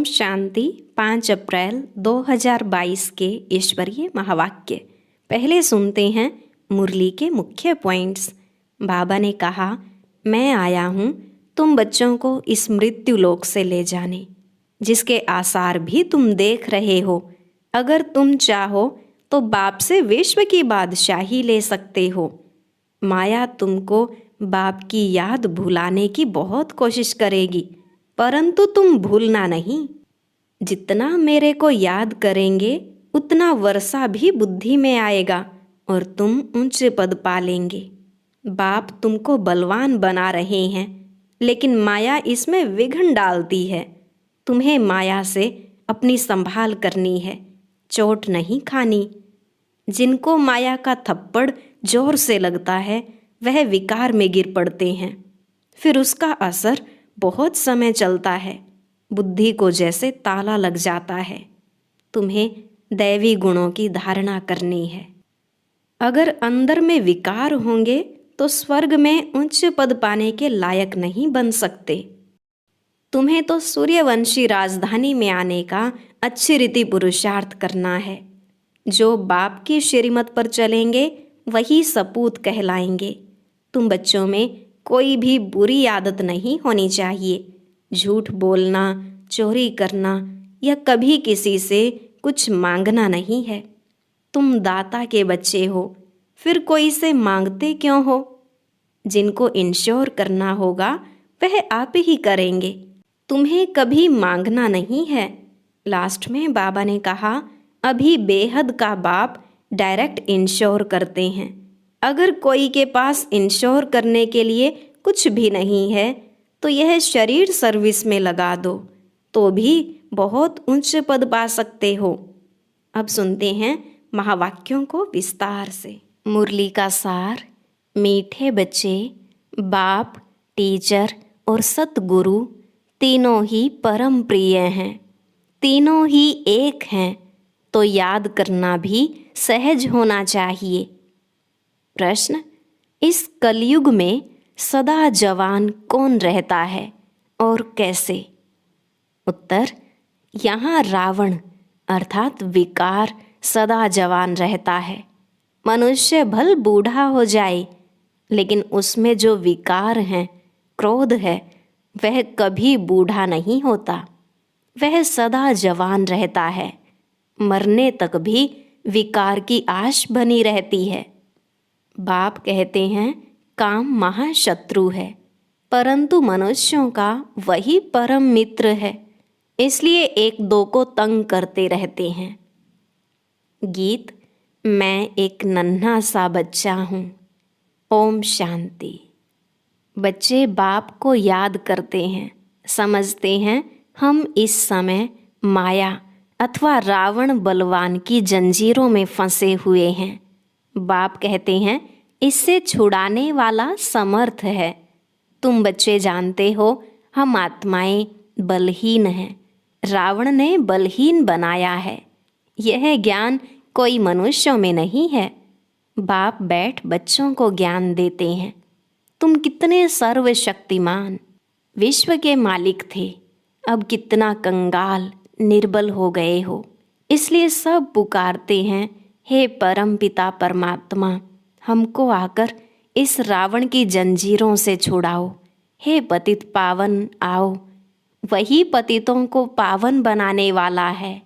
शांति 5 अप्रैल 2022 के ईश्वरीय महावाक्य। पहले सुनते हैं मुरली के मुख्य पॉइंट्स। बाबा ने कहा, मैं आया हूँ तुम बच्चों को इस मृत्यु लोक से ले जाने, जिसके आसार भी तुम देख रहे हो। अगर तुम चाहो तो बाप से विश्व की बादशाही ले सकते हो। माया तुमको बाप की याद भुलाने की बहुत कोशिश करेगी, परंतु तुम भूलना नहीं। जितना मेरे को याद करेंगे उतना वर्षा भी बुद्धि में आएगा और तुम ऊंचे पद पा लेंगे। बाप तुमको बलवान बना रहे हैं, लेकिन माया इसमें विघ्न डालती है। तुम्हें माया से अपनी संभाल करनी है, चोट नहीं खानी। जिनको माया का थप्पड़ जोर से लगता है वह विकार में गिर पड़ते हैं, फिर उसका असर बहुत समय चलता है, बुद्धि को जैसे ताला लग जाता है। तुम्हें दैवी गुणों की धारणा करनी है। अगर अंदर में विकार होंगे तो स्वर्ग में उच्च पद पाने के लायक नहीं बन सकते। तुम्हें तो सूर्यवंशी राजधानी में आने का अच्छी रीति पुरुषार्थ करना है। जो बाप की श्रीमत पर चलेंगे वही सपूत कहलाएंगे। तुम बच्चों में कोई भी बुरी आदत नहीं होनी चाहिए। झूठ बोलना, चोरी करना या कभी किसी से कुछ मांगना नहीं है। तुम दाता के बच्चे हो, फिर कोई से मांगते क्यों हो? जिनको इंश्योर करना होगा वह आप ही करेंगे, तुम्हें कभी मांगना नहीं है। लास्ट में बाबा ने कहा, अभी बेहद का बाप डायरेक्ट इंश्योर करते हैं। अगर कोई के पास इंश्योर करने के लिए कुछ भी नहीं है तो यह शरीर सर्विस में लगा दो, तो भी बहुत उच्च पद पा सकते हो। अब सुनते हैं महावाक्यों को विस्तार से। मुरली का सार। मीठे बच्चे, बाप, टीचर और सतगुरु तीनों ही परम प्रिय हैं। तीनों ही एक हैं, तो याद करना भी सहज होना चाहिए। प्रश्न, इस कलयुग में सदा जवान कौन रहता है और कैसे? उत्तर, यहाँ रावण अर्थात विकार सदा जवान रहता है। मनुष्य भल बूढ़ा हो जाए, लेकिन उसमें जो विकार हैं, क्रोध है, वह कभी बूढ़ा नहीं होता। वह सदा जवान रहता है। मरने तक भी विकार की आश बनी रहती है। बाप कहते हैं, काम महाशत्रु है, परंतु मनुष्यों का वही परम मित्र है, इसलिए एक दो को तंग करते रहते हैं। गीत। मैं एक नन्हा सा बच्चा हूँ। ओम शांति। बच्चे बाप को याद करते हैं, समझते हैं हम इस समय माया अथवा रावण बलवान की जंजीरों में फंसे हुए हैं। बाप कहते हैं, इससे छुड़ाने वाला समर्थ है। तुम बच्चे जानते हो हम आत्माएं बलहीन हैं। रावण ने बलहीन बनाया है। यह ज्ञान कोई मनुष्यों में नहीं है। बाप बैठ बच्चों को ज्ञान देते हैं। तुम कितने सर्वशक्तिमान विश्व के मालिक थे, अब कितना कंगाल निर्बल हो गए हो। इसलिए सब पुकारते हैं, हे परम पिता परमात्मा, हमको आकर इस रावण की जंजीरों से छुड़ाओ। हे पतित पावन आओ, वही पतितों को पावन बनाने वाला है।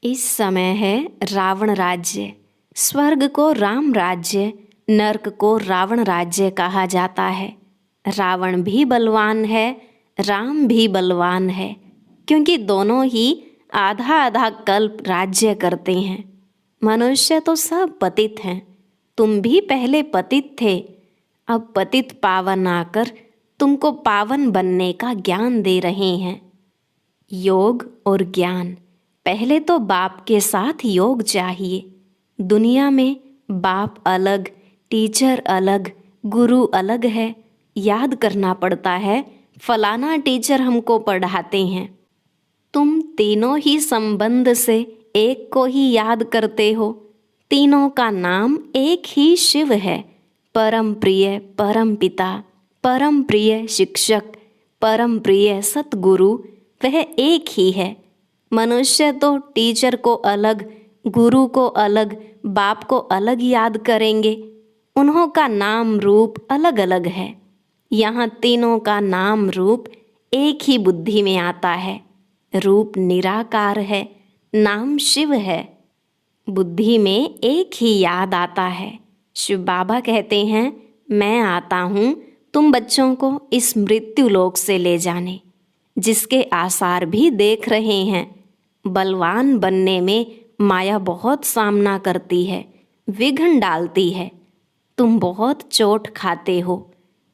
इस समय है रावण राज्य। स्वर्ग को राम राज्य, नर्क को रावण राज्य कहा जाता है। रावण भी बलवान है, राम भी बलवान है, क्योंकि दोनों ही आधा आधा कल्प राज्य करते हैं। मनुष्य तो सब पतित हैं। तुम भी पहले पतित थे, अब पतित पावन आकर तुमको पावन बनने का ज्ञान दे रहे हैं। योग और ज्ञान। पहले तो बाप के साथ योग चाहिए। दुनिया में बाप अलग, टीचर अलग, गुरु अलग है। याद करना पड़ता है, फलाना टीचर हमको पढ़ाते हैं। तुम तीनों ही संबंध से एक को ही याद करते हो। तीनों का नाम एक ही शिव है। परम प्रिय परम पिता, परम प्रिय शिक्षक, परम प्रिय सतगुरु, वह एक ही है। मनुष्य तो टीचर को अलग, गुरु को अलग, बाप को अलग याद करेंगे। उन्हों का नाम रूप अलग अलग है। यहाँ तीनों का नाम रूप एक ही बुद्धि में आता है। रूप निराकार है, नाम शिव है। बुद्धि में एक ही याद आता है। शिव बाबा कहते हैं, मैं आता हूँ तुम बच्चों को इस मृत्यु लोक से ले जाने, जिसके आसार भी देख रहे हैं। बलवान बनने में माया बहुत सामना करती है, विघ्न डालती है। तुम बहुत चोट खाते हो।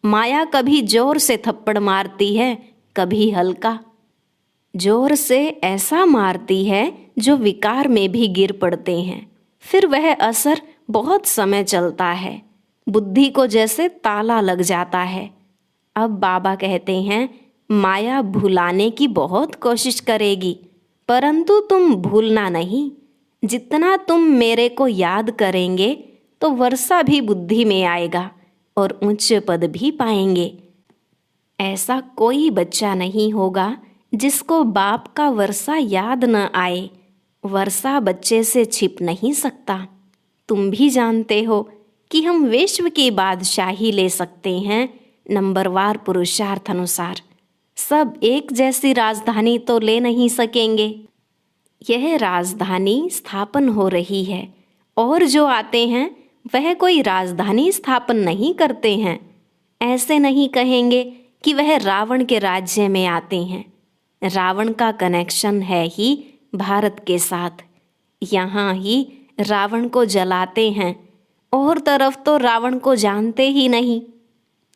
माया कभी जोर से थप्पड़ मारती है, कभी हल्का। जोर से ऐसा मारती है जो विकार में भी गिर पड़ते हैं। फिर वह असर बहुत समय चलता है, बुद्धि को जैसे ताला लग जाता है। अब बाबा कहते हैं, माया भुलाने की बहुत कोशिश करेगी, परंतु तुम भूलना नहीं। जितना तुम मेरे को याद करेंगे तो वर्षा भी बुद्धि में आएगा और उच्च पद भी पाएंगे। ऐसा कोई बच्चा नहीं होगा जिसको बाप का वर्षा याद न आए। वर्षा बच्चे से छिप नहीं सकता। तुम भी जानते हो कि हम विश्व की बादशाही ले सकते हैं नंबरवार पुरुषार्थ अनुसार। सब एक जैसी राजधानी तो ले नहीं सकेंगे। यह राजधानी स्थापन हो रही है और जो आते हैं वह कोई राजधानी स्थापन नहीं करते हैं। ऐसे नहीं कहेंगे कि वह रावण के राज्य में आते हैं। रावण का कनेक्शन है ही भारत के साथ। यहाँ ही रावण को जलाते हैं और तरफ तो रावण को जानते ही नहीं।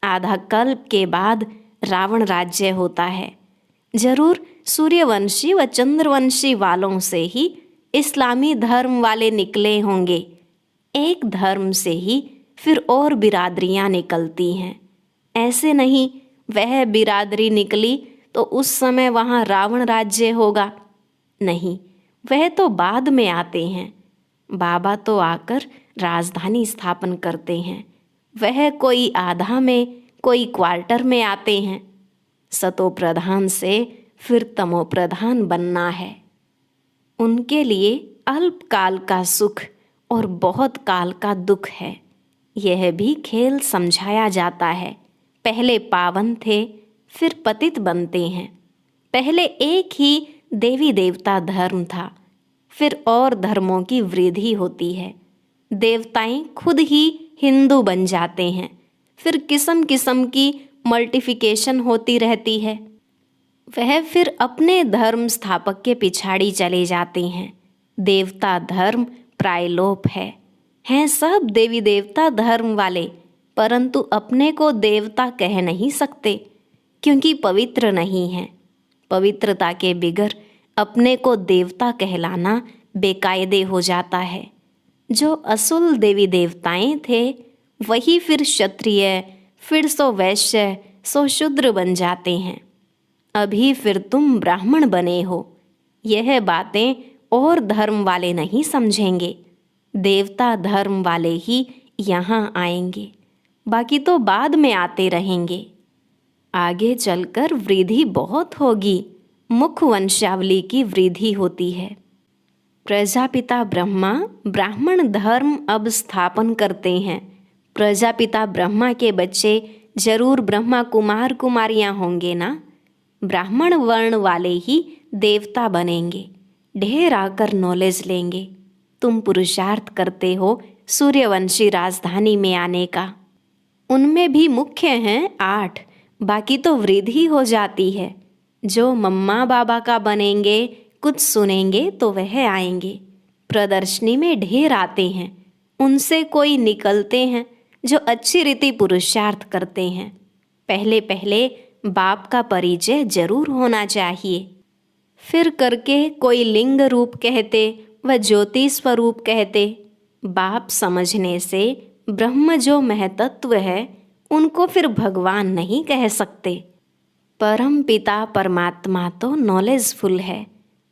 आधा कल्प के बाद रावण राज्य होता है। जरूर सूर्यवंशी व चंद्रवंशी वालों से ही इस्लामी धर्म वाले निकले होंगे। एक धर्म से ही फिर और बिरादरियां निकलती हैं। ऐसे नहीं वह बिरादरी निकली तो उस समय वहाँ रावण राज्य होगा। नहीं, वह तो बाद में आते हैं। बाबा तो आकर राजधानी स्थापन करते हैं। वह कोई आधा में, कोई क्वार्टर में आते हैं। सतो प्रधान से फिर तमो प्रधान बनना है। उनके लिए अल्प काल का सुख और बहुत काल का दुख है। यह भी खेल समझाया जाता है। पहले पावन थे, फिर पतित बनते हैं। पहले एक ही देवी देवता धर्म था, फिर और धर्मों की वृद्धि होती है। देवताएं खुद ही हिंदू बन जाते हैं, फिर किस्म किस्म की मल्टीफिकेशन होती रहती है। वह फिर अपने धर्म स्थापक के पिछाड़ी चले जाते हैं। देवता धर्म प्रायलोप है। हैं सब देवी देवता धर्म वाले, परंतु अपने को देवता कह नहीं सकते क्योंकि पवित्र नहीं है। पवित्रता के बिगर अपने को देवता कहलाना बेकायदे हो जाता है। जो असुल देवी देवताएं थे वही फिर क्षत्रिय, फिर सो वैश्य, सो शूद्र बन जाते हैं। अभी फिर तुम ब्राह्मण बने हो। यह बातें और धर्म वाले नहीं समझेंगे। देवता धर्म वाले ही यहाँ आएंगे, बाकी तो बाद में आते रहेंगे। आगे चलकर वृद्धि बहुत होगी। मुख वंशावली की वृद्धि होती है। प्रजापिता ब्रह्मा ब्राह्मण धर्म अब स्थापन करते हैं। प्रजापिता ब्रह्मा के बच्चे जरूर ब्रह्मा कुमार कुमारियां होंगे ना। ब्राह्मण वर्ण वाले ही देवता बनेंगे। ढेर आकर नॉलेज लेंगे। तुम पुरुषार्थ करते हो सूर्यवंशी राजधानी में आने का। उनमें भी मुख्य हैं 8, बाकी तो वृद्धि हो जाती है। जो मम्मा बाबा का बनेंगे, कुछ सुनेंगे तो वह आएंगे। प्रदर्शनी में ढेर आते हैं। उनसे कोई निकलते हैं जो अच्छी रीति पुरुषार्थ करते हैं। पहले पहले बाप का परिचय जरूर होना चाहिए। फिर करके कोई लिंग रूप कहते व ज्योति स्वरूप कहते। बाप समझने से ब्रह्म जो महतत्व है उनको फिर भगवान नहीं कह सकते। परम पिता परमात्मा तो नॉलेजफुल है,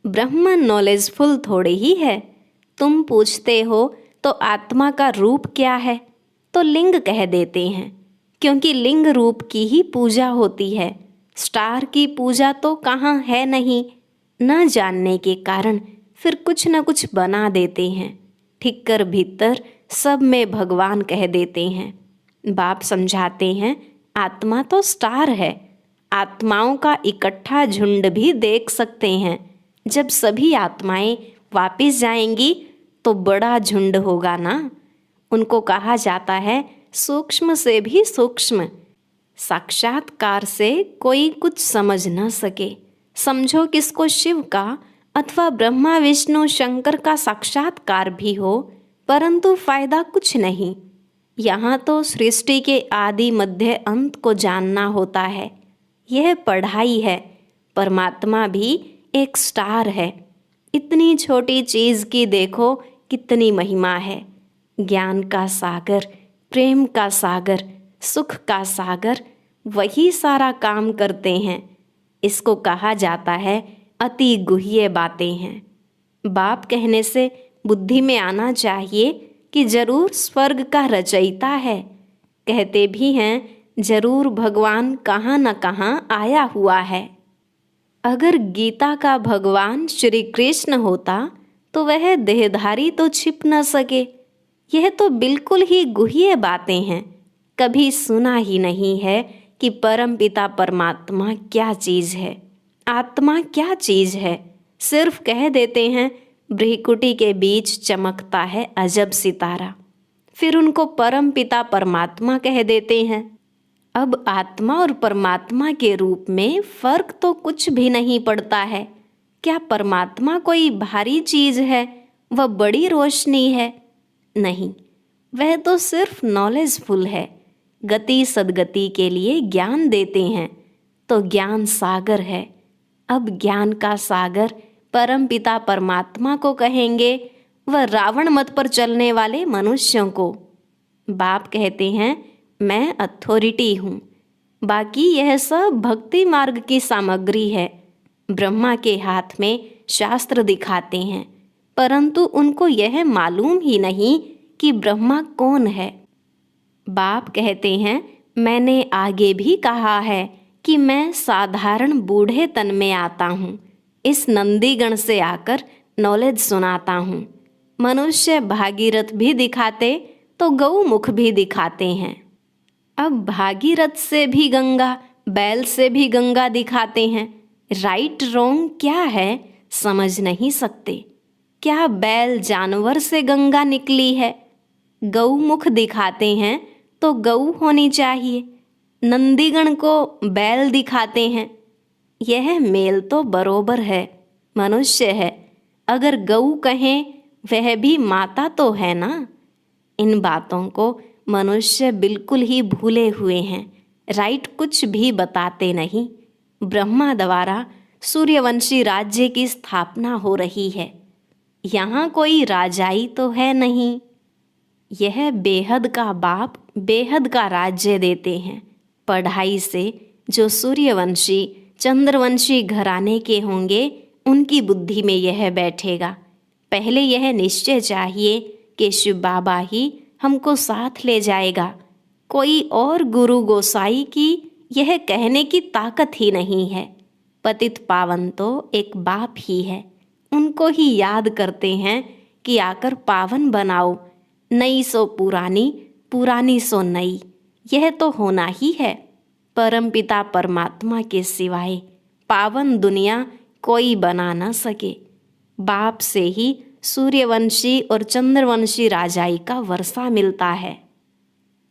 ब्रह्म नॉलेजफुल थोड़े ही है। तुम पूछते हो तो आत्मा का रूप क्या है, तो लिंग कह देते हैं, क्योंकि लिंग रूप की ही पूजा होती है। स्टार की पूजा तो कहाँ है नहीं। न जानने के कारण फिर कुछ न कुछ बना देते हैं। ठीक कर भीतर सब में भगवान कह देते हैं। बाप समझाते हैं, आत्मा तो स्टार है। आत्माओं का इकट्ठा झुंड भी देख सकते हैं। जब सभी आत्माएं वापस जाएंगी तो बड़ा झुंड होगा ना। उनको कहा जाता है सूक्ष्म से भी सूक्ष्म। साक्षात्कार से कोई कुछ समझ न सके। समझो किसको शिव का अथवा ब्रह्मा विष्णु शंकर का साक्षात्कार भी हो, परंतु फायदा कुछ नहीं। यहाँ तो सृष्टि के आदि मध्य अंत को जानना होता है। यह पढ़ाई है। परमात्मा भी एक स्टार है। इतनी छोटी चीज़ की देखो कितनी महिमा है। ज्ञान का सागर, प्रेम का सागर, सुख का सागर, वही सारा काम करते हैं। इसको कहा जाता है अति गुह्य बातें हैं। बाप कहने से बुद्धि में आना चाहिए कि जरूर स्वर्ग का रचयिता है। कहते भी हैं जरूर भगवान कहाँ न कहाँ आया हुआ है। अगर गीता का भगवान श्री कृष्ण होता तो वह देहधारी तो छिप न सके। यह तो बिल्कुल ही गुह्य बातें हैं। कभी सुना ही नहीं है कि परमपिता परमात्मा क्या चीज़ है, आत्मा क्या चीज़ है। सिर्फ कह देते हैं भ्रिकुटी के बीच चमकता है अजब सितारा, फिर उनको परमपिता परमात्मा कह देते हैं। अब आत्मा और परमात्मा के रूप में फर्क तो कुछ भी नहीं पड़ता है। क्या परमात्मा कोई भारी चीज है, वह बड़ी रोशनी है? नहीं, वह तो सिर्फ नॉलेजफुल है। गति सदगति के लिए ज्ञान देते हैं तो ज्ञान सागर है। अब ज्ञान का सागर परमपिता परमात्मा को कहेंगे, वह रावण मत पर चलने वाले मनुष्यों को। बाप कहते हैं मैं अथॉरिटी हूँ। बाकी यह सब भक्ति मार्ग की सामग्री है। ब्रह्मा के हाथ में शास्त्र दिखाते हैं, परंतु उनको यह मालूम ही नहीं कि ब्रह्मा कौन है। बाप कहते हैं मैंने आगे भी कहा है कि मैं साधारण बूढ़े तन में आता हूँ। इस नंदीगण से आकर नॉलेज सुनाता हूँ। मनुष्य भागीरथ भी दिखाते तो गौमुख भी दिखाते हैं। अब भागीरथ से भी गंगा, बैल से भी गंगा दिखाते हैं। राइट रोंग क्या है समझ नहीं सकते। क्या बैल जानवर से गंगा निकली है? गौमुख दिखाते हैं तो गऊ होनी चाहिए। नंदीगण को बैल दिखाते हैं। यह मेल तो बरोबर है, मनुष्य है। अगर गऊ कहें वह भी माता तो है ना। इन बातों को मनुष्य बिल्कुल ही भूले हुए हैं। राइट कुछ भी बताते नहीं। ब्रह्मा द्वारा सूर्यवंशी राज्य की स्थापना हो रही है। यहाँ कोई राजाई तो है नहीं। यह बेहद का बाप बेहद का राज्य देते हैं। पढ़ाई से जो सूर्यवंशी चंद्रवंशी घराने के होंगे उनकी बुद्धि में यह बैठेगा। पहले यह निश्चय चाहिए कि शिव बाबा ही हमको साथ ले जाएगा। कोई और गुरु गोसाई की यह कहने की ताकत ही नहीं है। पतित पावन तो एक बाप ही है। उनको ही याद करते हैं कि आकर पावन बनाओ। नई सो पुरानी, पुरानी सो नई, यह तो होना ही है। परमपिता परमात्मा के सिवाय पावन दुनिया कोई बना न सके। बाप से ही सूर्यवंशी और चंद्रवंशी राजाई का वर्षा मिलता है।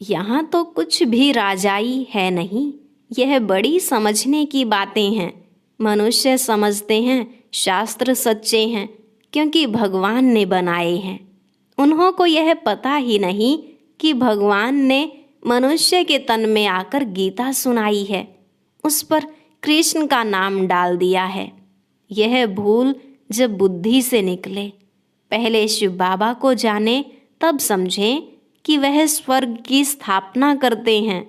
यहाँ तो कुछ भी राजाई है नहीं। यह बड़ी समझने की बातें हैं। मनुष्य समझते हैं शास्त्र सच्चे हैं क्योंकि भगवान ने बनाए हैं। उन्हों को यह पता ही नहीं कि भगवान ने मनुष्य के तन में आकर गीता सुनाई है, उस पर कृष्ण का नाम डाल दिया है। यह भूल जब बुद्धि से निकले, पहले शिव बाबा को जाने तब समझें कि वह स्वर्ग की स्थापना करते हैं।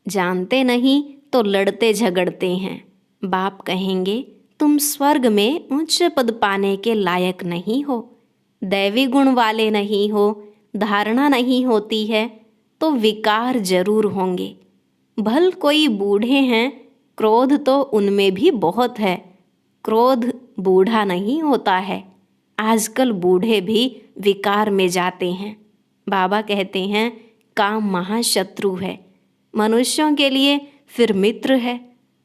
जानते नहीं तो लड़ते झगड़ते हैं। बाप कहेंगे तुम स्वर्ग में उच्च पद पाने के लायक नहीं हो, दैवी गुण वाले नहीं हो, धारणा नहीं होती है तो विकार जरूर होंगे। भल कोई बूढ़े हैं, क्रोध तो उनमें भी बहुत है, क्रोध बूढ़ा नहीं होता है। आजकल बूढ़े भी विकार में जाते हैं। बाबा कहते हैं काम महाशत्रु है, मनुष्यों के लिए फिर मित्र है,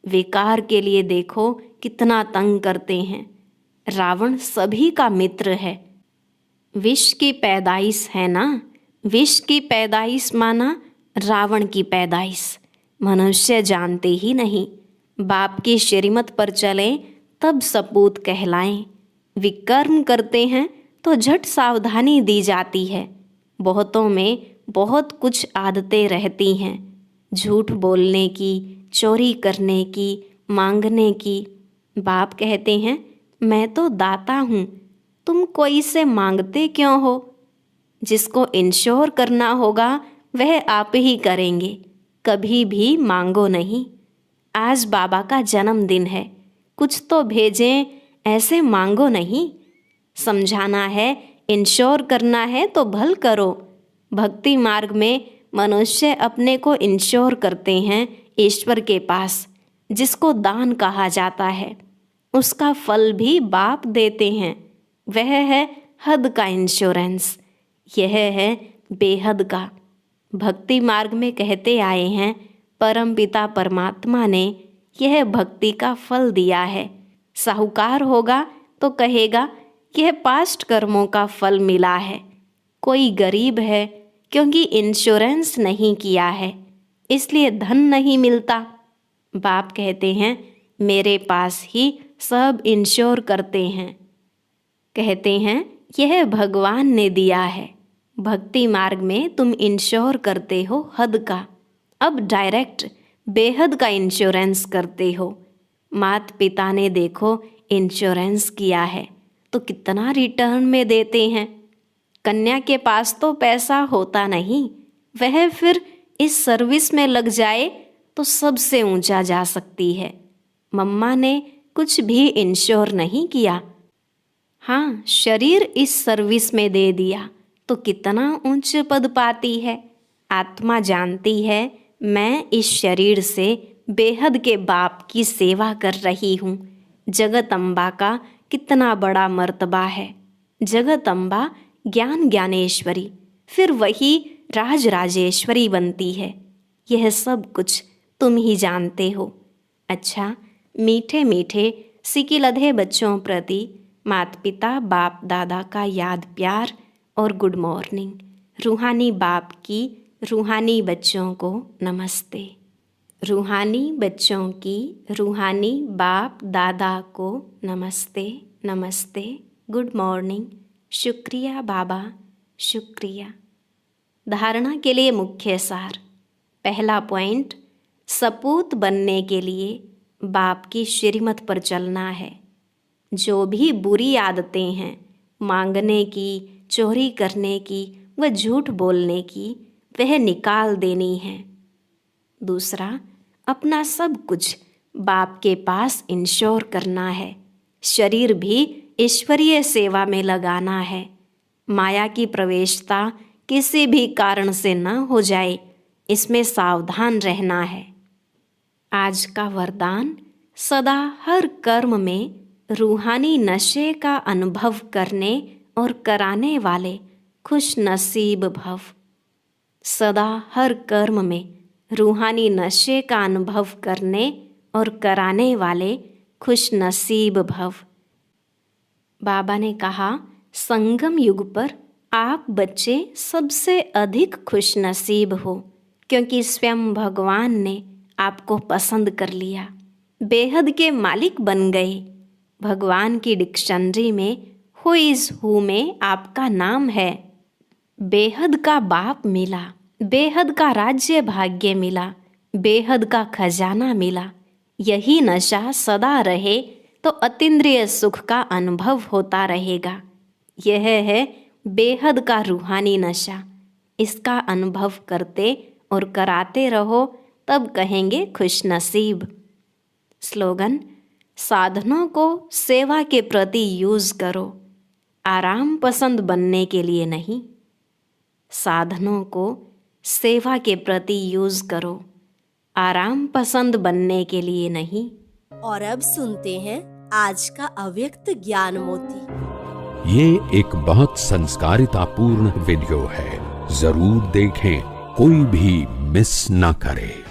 विकार के लिए देखो कितना तंग करते हैं। रावण सभी का मित्र है। विष की पैदाइश है ना, विष की पैदाइश माना रावण की पैदाइश। मनुष्य जानते ही नहीं, बाप की श्रीमत पर चलें तब सपूत कहलाएं। विकर्म करते हैं तो झट सावधानी दी जाती है। बहुतों में बहुत कुछ आदतें रहती हैं, झूठ बोलने की, चोरी करने की, मांगने की। बाप कहते हैं मैं तो दाता हूँ, तुम कोई से मांगते क्यों हो? जिसको इंश्योर करना होगा वह आप ही करेंगे, कभी भी मांगो नहीं। आज बाबा का जन्मदिन है, कुछ तो भेजें, ऐसे मांगो नहीं। समझाना है, इंश्योर करना है तो भल करो। भक्ति मार्ग में मनुष्य अपने को इंश्योर करते हैं ईश्वर के पास, जिसको दान कहा जाता है। उसका फल भी बाप देते हैं, वह है हद का इंश्योरेंस, यह है बेहद का। भक्ति मार्ग में कहते आए हैं परम पिता परमात्मा ने यह भक्ति का फल दिया है। साहूकार होगा तो कहेगा यह पास्ट कर्मों का फल मिला है। कोई गरीब है क्योंकि इंश्योरेंस नहीं किया है, इसलिए धन नहीं मिलता। बाप कहते हैं मेरे पास ही सब इंश्योर करते हैं। कहते हैं यह भगवान ने दिया है। भक्ति मार्ग में तुम इंश्योर करते हो हद का, अब डायरेक्ट बेहद का इंश्योरेंस करते हो। माता पिता ने देखो इंश्योरेंस किया है तो कितना रिटर्न में देते हैं। कन्या के पास तो पैसा होता नहीं, वह फिर इस सर्विस में लग जाए तो सबसे ऊंचा जा सकती है। मम्मा ने कुछ भी इंश्योर नहीं किया, हाँ शरीर इस सर्विस में दे दिया तो कितना ऊंच पद पाती है। आत्मा जानती है मैं इस शरीर से बेहद के बाप की सेवा कर रही हूँ। जगत अम्बा का कितना बड़ा मर्तबा है। जगत अम्बा ज्ञान ज्ञानेश्वरी, फिर वही राज राजेश्वरी बनती है। यह सब कुछ तुम ही जानते हो। अच्छा, मीठे मीठे सिकिलधे बच्चों प्रति माता पिता बाप दादा का याद प्यार और गुड मॉर्निंग। रूहानी बाप की रूहानी बच्चों को नमस्ते। रूहानी बच्चों की रूहानी बाप दादा को नमस्ते नमस्ते, गुड मॉर्निंग। शुक्रिया बाबा, शुक्रिया। धारणा के लिए मुख्य सार। पहला पॉइंट, सपूत बनने के लिए बाप की श्रीमत पर चलना है। जो भी बुरी आदतें हैं, मांगने की, चोरी करने की व झूठ बोलने की, वह निकाल देनी है। दूसरा, अपना सब कुछ बाप के पास इंश्योर करना है। शरीर भी ईश्वरीय सेवा में लगाना है। माया की प्रवेशता किसी भी कारण से न हो जाए, इसमें सावधान रहना है। आज का वरदान, सदा हर कर्म में रूहानी नशे का अनुभव करने और कराने वाले खुश नसीब भव। सदा हर कर्म में रूहानी नशे का अनुभव करने और कराने वाले खुश नसीब भव। बाबा ने कहा संगम युग पर आप बच्चे सबसे अधिक खुश नसीब हो, क्योंकि स्वयं भगवान ने आपको पसंद कर लिया, बेहद के मालिक बन गए। भगवान की डिक्शनरी में हु इज़ हु में आपका नाम है। बेहद का बाप मिला, बेहद का राज्य भाग्य मिला, बेहद का खजाना मिला। यही नशा सदा रहे तो अतीन्द्रिय सुख का अनुभव होता रहेगा। यह है बेहद का रूहानी नशा। इसका अनुभव करते और कराते रहो, तब कहेंगे खुश नसीब। स्लोगन, साधनों को सेवा के प्रति यूज करो, आराम पसंद बनने के लिए नहीं। साधनों को सेवा के प्रति यूज करो, आराम पसंद बनने के लिए नहीं। और अब सुनते हैं आज का अव्यक्त ज्ञान मोती। ये एक बहुत संस्कारितापूर्ण वीडियो है, जरूर देखें, कोई भी मिस ना करे।